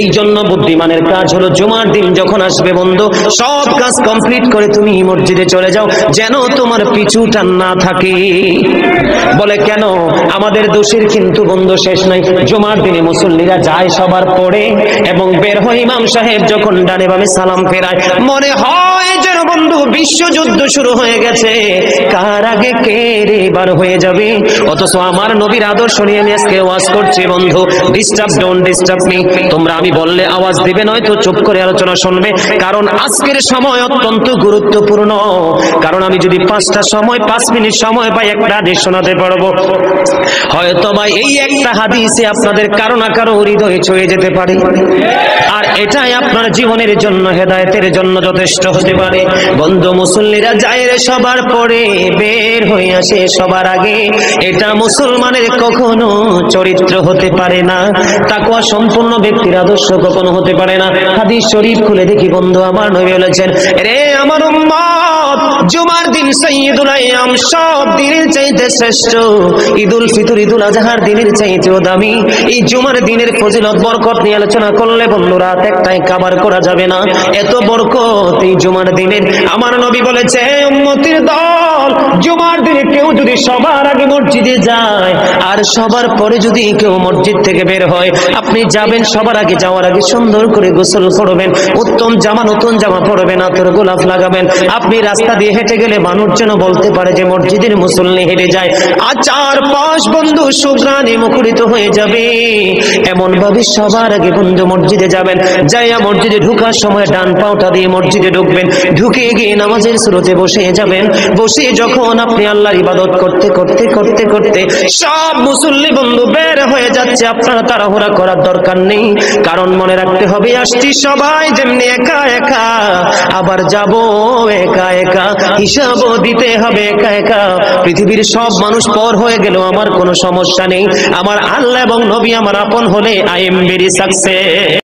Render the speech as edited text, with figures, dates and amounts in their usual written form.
এই জন্য বুদ্ধিমানের কাজ হলো জুমার দিন যখন আসবে বন্ধু, সব কাজ কমপ্লিট করে তুমি মসজিদে চলে যাও, যেন তোমার পিছু টান না থাকে। বলে কেন? আমাদের দোষের কিন্তু বন্ধু শেষ নাই। জুমার দিনে মুসল্লিরা যায় সবার পরে এবং বের হয়, ইমাম সাহেব যখন ডানে বামে সালাম ফেরায়, মনে হয় যেন বন্ধু বিশ্বযুদ্ধ শুরু হয়ে গেছে, কার আগে কে রে এবার হয়ে যাবে। অথচ আমার নবীর আদর্শ নিয়ে আমি আজকে ওয়াজ করছি বন্ধু। Disturb, don't disturb me. তোমরা আমি বললে আওয়াজ দিবে, নয়তো চুপ করে আলোচনা শুনবে, কারণ আজকের সময় অত্যন্ত গুরুত্বপূর্ণ। কারণ আমি যদি 5 মিনিট সময় পাই, একটা হাদিস শোনাতে পারবো। হয়তো বা এই একটা হাদিসে আপনাদের কারো না কারো হৃদয়ে ছুঁয়ে যেতে পারে, আর এটাই আপনার জীবনের জন্য, হেদায়েতের জন্য যথেষ্ট হতে পারে। বন্ধু, মুসল্লিরা যায় রে সবার পরে, বের হয়ে আসে সবার আগে, এটা মুসলমানের কখনো চরিত্র হতে পারে না। তাকওয়া সম্পূর্ণ ব্যক্তির আদর্শ কখনো হতে পারে না। হাদিস শরীফ খুলে দেখি বন্ধু, আমার নবী বলেছেন, রে আমার উম্মত, জুমার দিন সাইয়্যিদুল আইয়াম, সব দিনের চাইতে শ্রেষ্ঠ। ঈদুল ফিতর, ঈদুল আজহার দিনের চাইতেও দামি। এই জুমার দিনের ফজিলত বরকত নিয়ে আলোচনা করলে বন্ধু রাত একটাই কভার করা যাবে না, এত বরকত এই জুমার দিনের। আমার নবী বলেছে, উম্মতের দল, জুমার দিনে কেউ যদি সবার আগে মসজিদে যায় আর সবার পরে যদি কেউ মসজিদ থেকে বের হয়, আপনি যাবেন, সবার আগে যাওয়ার আগে সুন্দর করে গোসল করবেন, উত্তম জামা, নতুন জামা পরবেন, আতর গোলাপ লাগাবেন। আপনি রাস্তা দিয়ে হেঁটে গেলে মানুষ যেন বলতে পারে যে মসজিদের মুসল্লি হেঁটে যায়। আর চারপাশ বন্ধু সুঘ্রাণে মুখরিত হয়ে যাবে। এমন ভাবে সবার আগে বন্ধু মসজিদে যাবেন, যাইয়া মসজিদে ঢুকার সময় ডান পাওটা দিয়ে মসজিদে ঢুকবেন, ঢুকে গিয়ে নামাজের সুরতে বসে যাবেন। বসে যখন আপনি আল্লাহর ইবাদত করতে করতে করতে করতে সব মুসল্লি বন্ধু বের হয়ে যাচ্ছে, আপনারা তাড়াহুড়া করার দরকার নেই। কারণ মনে রাখতে হবে, আসছি সবাই যেমনি একা একা, আবার যাব একা একা, হিসাবও দিতে হবে একা একা। পৃথিবীর সব মানুষ পর হয়ে গেলেও আমার কোনো সমস্যা নেই, আমার আল্লাহ এবং নবী আমার আপন হলে আই এম ভেরি সাকসেস।